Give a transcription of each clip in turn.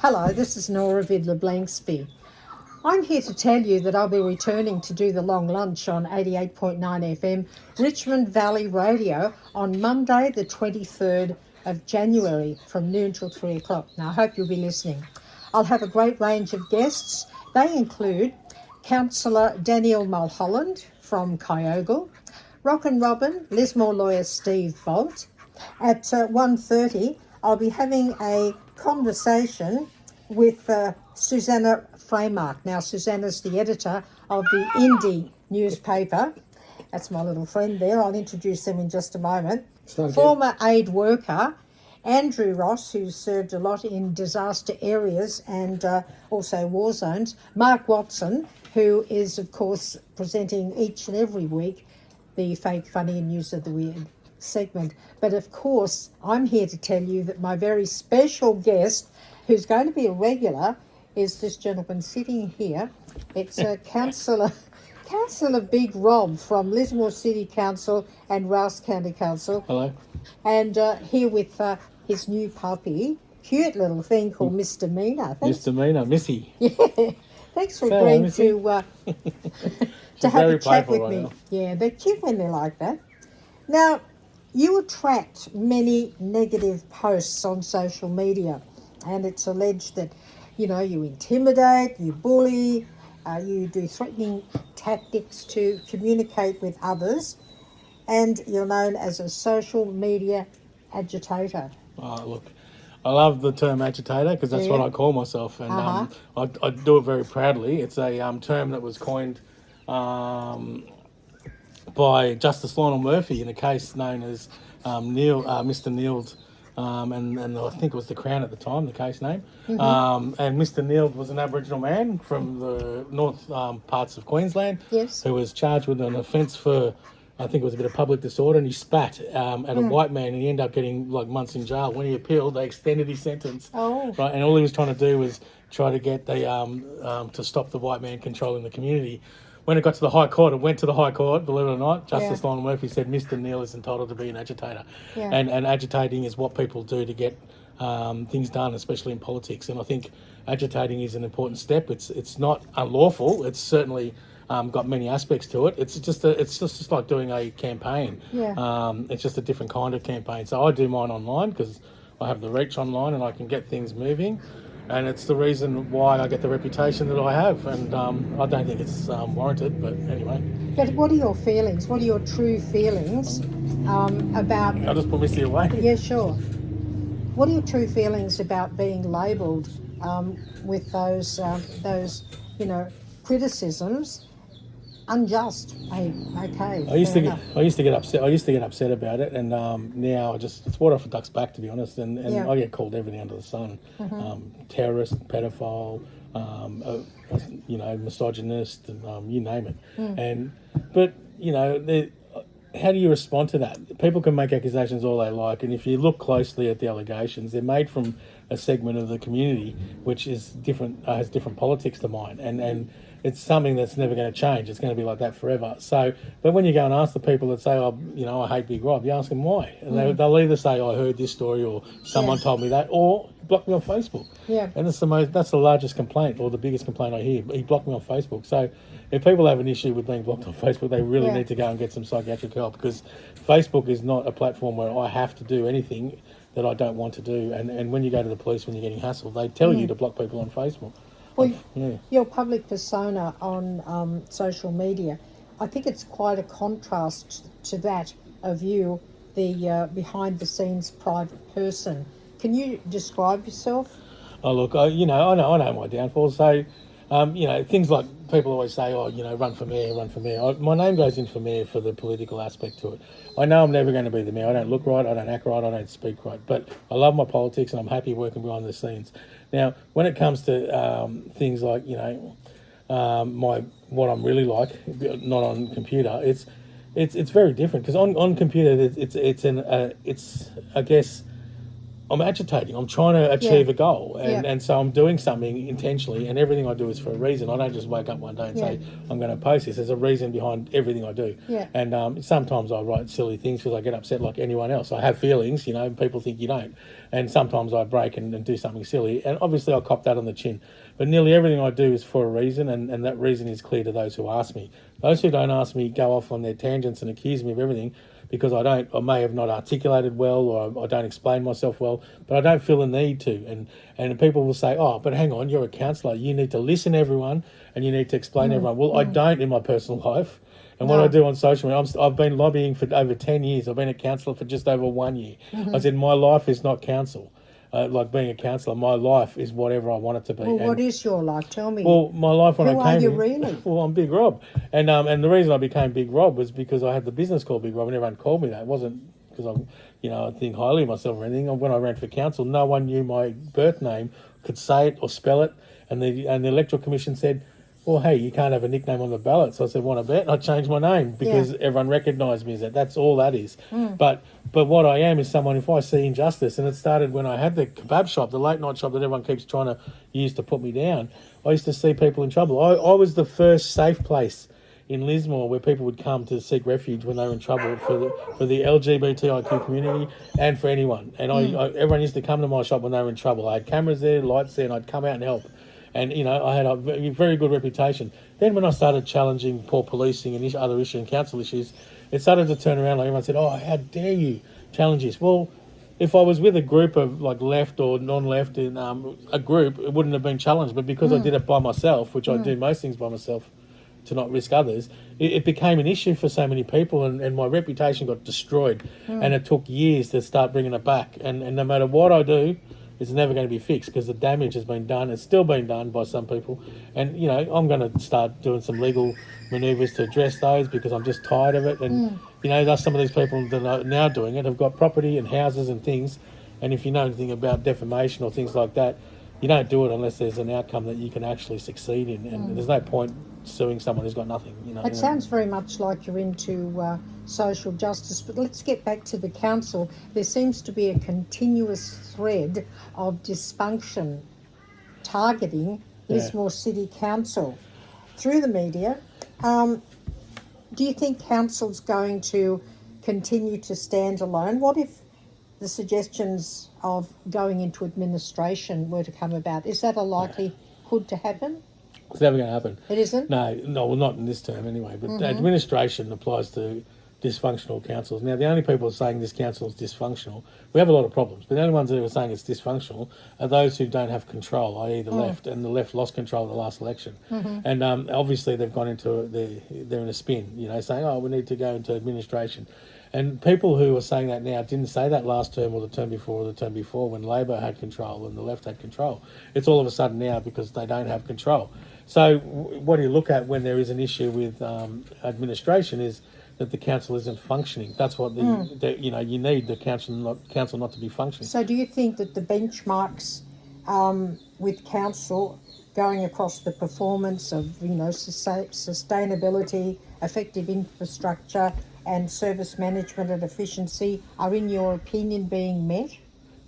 Hello, this is Nora Vidler-Blanksby. I'm here to tell you that I'll be returning to do the long lunch on 88.9 FM, Richmond Valley Radio, on Monday the 23rd of January from noon till 3 o'clock. Now, I hope you'll be listening. I'll have a great range of guests. They include Councillor Daniel Mulholland from Kyogle, Rock and Robin, Lismore lawyer Steve Bolt. At 1:30, I'll be having a conversation with Susanna Freymark. Now, Susanna's the editor of the Indie newspaper. That's my little friend there. I'll introduce them in just a moment. Former aid worker Andrew Ross, who's served a lot in disaster areas and also war zones. Mark Watson, who is, of course, presenting each and every week the Fake, Funny and News of the Weird segment. But, of course, I'm here to tell you that my very special guest, who's going to be a regular, is this gentleman sitting here. It's Councillor Big Rob from Lismore City Council and Rouse County Council. Hello. And here with his new puppy, cute little thing called Misdemeanor. Misdemeanor, Missy. Yeah. Thanks for agreeing to have a chat with me. Now. Yeah, they're cute when they're like that. Now, you attract many negative posts on social media, and it's alleged that, you know, you intimidate, you bully, you do threatening tactics to communicate with others, and you're known as a social media agitator. Oh, look, I love the term agitator because that's what I call myself, and I do it very proudly. It's a term that was coined by Justice Lionel Murphy in a case known as Mr. Neild's, and I think it was the Crown at the time, the case name. And Mr. Neild was an Aboriginal man from the north parts of Queensland, who was charged with an offence for, I think it was a bit of public disorder, and he spat at a white man, and he ended up getting like months in jail. When he appealed, they extended his sentence. Right, and all he was trying to do was try to get the to stop the white man controlling the community. When it got to the High Court, it went to the High Court, believe it or not, Justice Lionel Murphy said Mr. Neil is entitled to be an agitator. And agitating is what people do to get things done, especially in politics. And I think agitating is an important step. It's not unlawful. It's certainly got many aspects to it. It's just like doing a campaign. It's just a different kind of campaign. So I do mine online because I have the reach online and I can get things moving. And it's the reason why I get the reputation that I have, and I don't think it's warranted, but anyway. But what are your feelings? What are your true feelings about... I'll just put Missy away. Yeah, sure. What are your true feelings about being labelled with those criticisms? Unjust. Okay. I used to get upset about it, and now it's water off a duck's back, to be honest. And I get called everything under the sun: terrorist, pedophile, misogynist, and you name it. But how do you respond to that? People can make accusations all they like, and if you look closely at the allegations, they're made from a segment of the community which is different, has different politics to mine, and it's something that's never going to change. It's going to be like that forever. So, but when you go and ask the people that say, I hate Big Rob, you ask them why. And they'll either say, I heard this story, or someone told me that, or block me on Facebook. And that's the largest complaint, or the biggest complaint I hear. He blocked me on Facebook. So if people have an issue with being blocked on Facebook, they really need to go and get some psychiatric help, because Facebook is not a platform where I have to do anything that I don't want to do. And when you go to the police, when you're getting hassled, they tell you to block people on Facebook. Well, your public persona on social media, I think it's quite a contrast to that of you, the behind-the-scenes private person. Can you describe yourself? Oh, look, I know my downfalls. So, things like people always say, run for mayor. My name goes in for mayor for the political aspect to it. I know I'm never going to be the mayor. I don't look right, I don't act right, I don't speak right. But I love my politics and I'm happy working behind the scenes. Now, when it comes to things like, what I'm really like, not on computer, it's very different, because on computer it's I guess I'm agitating. I'm trying to achieve a goal, Yeah. and so I'm doing something intentionally, and everything I do is for a reason. I don't just wake up one day and say I'm going to post this. There's a reason behind everything I do. Yeah. And sometimes I write silly things because I get upset like anyone else. I have feelings, you know. People think you don't, and sometimes I break and do something silly, and obviously I cop that on the chin. But nearly everything I do is for a reason, and that reason is clear to those who ask me. Those who don't ask me go off on their tangents and accuse me of everything, because I may have not articulated well, or I don't explain myself well, but I don't feel the need to. And people will say, oh, but hang on, you're a counsellor. You need to listen to everyone and you need to explain to everyone. Well, I don't in my personal life. And what I do on social media, I've been lobbying for over 10 years. I've been a counsellor for just over 1 year. I said, my life is not counsel. Like being a counsellor, my life is whatever I want it to be. Well, what is your life? Tell me. Well, my life when Who I came are you in, really? Well, I'm Big Rob, and the reason I became Big Rob was because I had the business called Big Rob, and everyone called me that. It wasn't because I think highly of myself or anything. When I ran for council, no one knew my birth name, could say it or spell it, and the Electoral Commission said, well, hey, you can't have a nickname on the ballot. So I said, want to bet? And I changed my name because everyone recognised me as that. That's all that is. But what I am is someone, if I see injustice, and it started when I had the kebab shop, the late night shop that everyone keeps trying to use to put me down. I used to see people in trouble. I was the first safe place in Lismore where people would come to seek refuge when they were in trouble for the LGBTIQ community and for anyone. And everyone used to come to my shop when they were in trouble. I had cameras there, lights there, and I'd come out and help. And, you know, I had a very good reputation. Then when I started challenging poor policing and other issues and council issues, it started to turn around. Like everyone said, oh, how dare you challenge this? Well, if I was with a group of like left or non-left in a group, it wouldn't have been challenged. But because I did it by myself, which I do most things by myself to not risk others, it became an issue for so many people, and my reputation got destroyed. And it took years to start bringing it back. And no matter what I do, it's never going to be fixed because the damage has been done. It's still being done by some people. And, you know, I'm going to start doing some legal manoeuvres to address those because I'm just tired of it. And, you know, some of these people that are now doing it have got property and houses and things. And if you know anything about defamation or things like that, you don't do it unless there's an outcome that you can actually succeed in. And there's no point suing someone who's got nothing. You know. It sounds very much like you're into social justice, but let's get back to the council. There seems to be a continuous thread of dysfunction targeting Lismore City Council through the media. Do you think council's going to continue to stand alone? What if the suggestions of going into administration were to come about? Is that a likelihood to happen? It's never going to happen. It isn't? No, well, not in this term anyway. But administration applies to dysfunctional councils. Now, the only people saying this council is dysfunctional, we have a lot of problems, but the only ones that are saying it's dysfunctional are those who don't have control, i.e. the left, and the left lost control of the last election. And obviously they've gone into, they're in a spin, you know, saying, oh, we need to go into administration. And people who are saying that now didn't say that last term or the term before or the term before when Labor had control and the left had control. It's all of a sudden now because they don't have control. So what do you look at when there is an issue with administration is that the council isn't functioning. That's what you know, you need the council not to be functioning. So do you think that the benchmarks with council going across the performance of, you know, sustainability, effective infrastructure and service management and efficiency are, in your opinion, being met?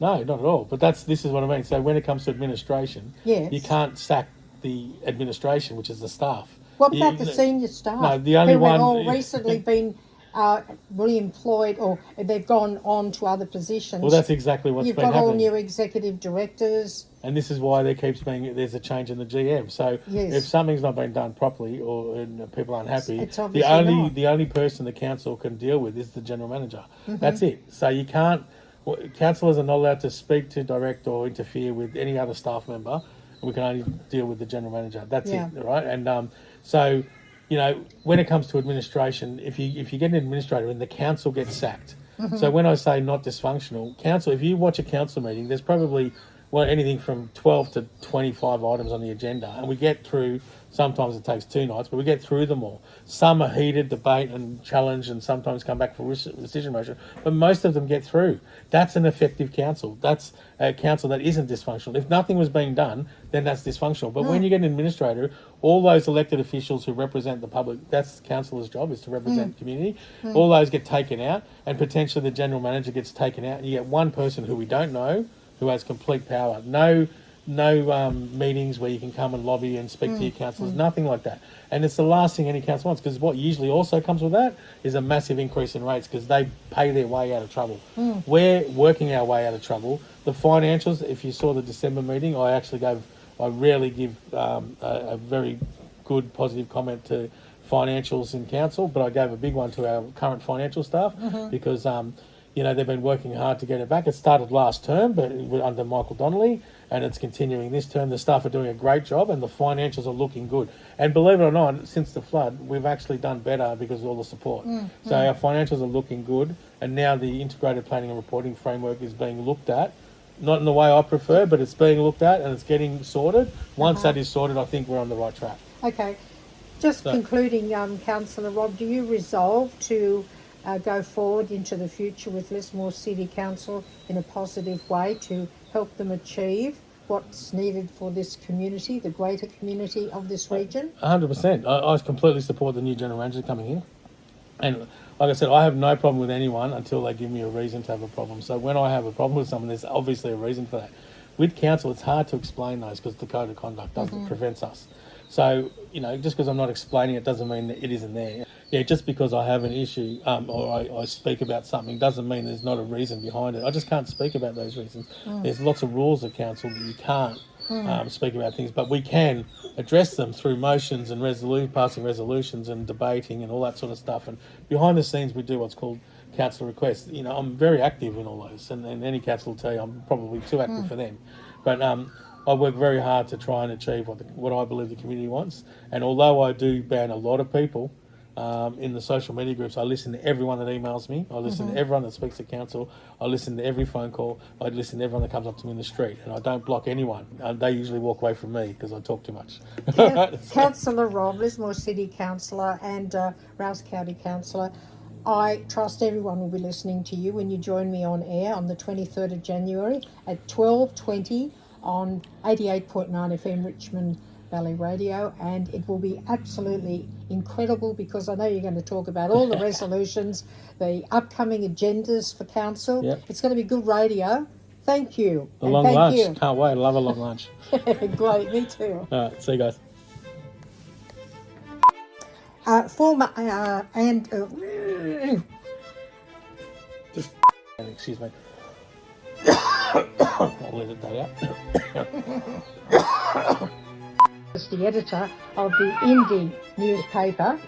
No, not at all. But this is what I mean. So when it comes to administration, you can't sack the administration, which is the staff. What about the senior staff? No, the only one... Who have all recently been re-employed or they've gone on to other positions. Well, that's exactly what's been happening. You've got all new executive directors. And this is why there keeps being, there's a change in the GM. So if something's not been done properly or people aren't happy, the only person the council can deal with is the general manager. That's it. So you can't, councillors are not allowed to speak to, direct or interfere with any other staff member. We can only deal with the general manager. That's it, right? And so, you know, when it comes to administration, if you get an administrator and the council gets sacked, so when I say not dysfunctional, council, if you watch a council meeting, there's probably anything from 12 to 25 items on the agenda, and we get through Sometimes it takes 2 nights, but we get through them all. Some are heated debate and challenge and sometimes come back for decision motion, but most of them get through. That's an effective council. That's a council that isn't dysfunctional. If nothing was being done, then that's dysfunctional. But when you get an administrator, all those elected officials who represent the public, that's the councillor's job, is to represent the community. All those get taken out, and potentially the general manager gets taken out, and you get one person who we don't know who has complete power. No meetings where you can come and lobby and speak to your councillors, nothing like that. And it's the last thing any council wants, because what usually also comes with that is a massive increase in rates, because they pay their way out of trouble. We're working our way out of trouble. The financials, if you saw the December meeting, I rarely give a very good positive comment to financials in council, but I gave a big one to our current financial staff, because they've been working hard to get it back. It started last term, but under Michael Donnelly, and it's continuing this term. The staff are doing a great job, and the financials are looking good. And believe it or not, since the flood, we've actually done better because of all the support. So our financials are looking good, and now the integrated planning and reporting framework is being looked at. Not in the way I prefer, but it's being looked at and it's getting sorted. Once that is sorted, I think we're on the right track. Okay. Concluding, Councillor Rob, do you resolve to go forward into the future with Lismore City Council in a positive way to help them achieve what's needed for this community, the greater community of this region? 100%. I completely support the new general manager coming in. And like I said, I have no problem with anyone until they give me a reason to have a problem. So when I have a problem with someone, there's obviously a reason for that. With council, it's hard to explain those because the code of conduct prevents us. So, just because I'm not explaining it doesn't mean that it isn't there. Yeah, just because I have an issue or I speak about something doesn't mean there's not a reason behind it. I just can't speak about those reasons. There's lots of rules of council that you can't speak about things, but we can address them through motions and passing resolutions and debating and all that sort of stuff. And behind the scenes, we do what's called council requests. I'm very active in all those, and any council will tell you I'm probably too active for them. But I work very hard to try and achieve what I believe the community wants. And although I do ban a lot of people in the social media groups, I listen to everyone that emails me. I listen to everyone that speaks to council. I listen to every phone call. I listen to everyone that comes up to me in the street. And I don't block anyone. They usually walk away from me because I talk too much. Councillor Rob, Lismore City Councillor and Rouse County Councillor, I trust everyone will be listening to you when you join me on air on the 23rd of January at 12:20 on 88.9 FM Richmond Valley Radio, and it will be absolutely incredible because I know you're going to talk about all the resolutions, the upcoming agendas for council. Yep. It's going to be good radio. Thank you. The long lunch. Can't wait. I love a long lunch. Great, me too. All right, see you guys. Excuse me. I'll let that out. The editor of the Indie newspaper